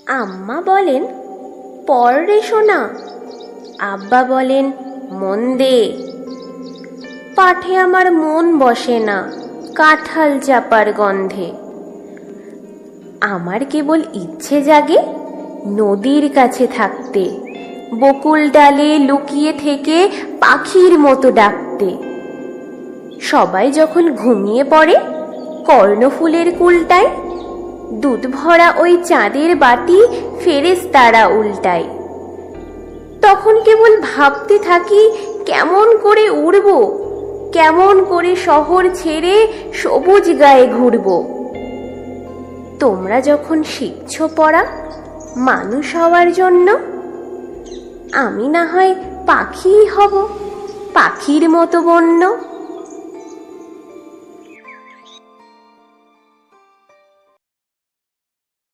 আম্মা বলেন, পড় রে সোনা। আব্বা বলেন, মন দে। পাঠে আমার মন বসে না কাঁঠাল চাপার গন্ধে। আমার কেবল ইচ্ছে জাগে নদীর কাছে থাকতে, বকুল ডালে লুকিয়ে থেকে পাখির মতো ডাকতে। সবাই যখন ঘুমিয়ে পড়ে কর্ণফুলের কুলটায়, দুধ ভরা ওই চাঁদের বাটি ফেরেশতারা উল্টায়। তখন কেবল ভাবতে থাকি কেমন করে উড়ব, কেমন করে শহর ছেড়ে সবুজ গায়ে ঘুরব। তোমরা যখন শিখছ পড়া মানুষ হওয়ার জন্য, আমি না হয় পাখিই হব, পাখির মতো বন্য।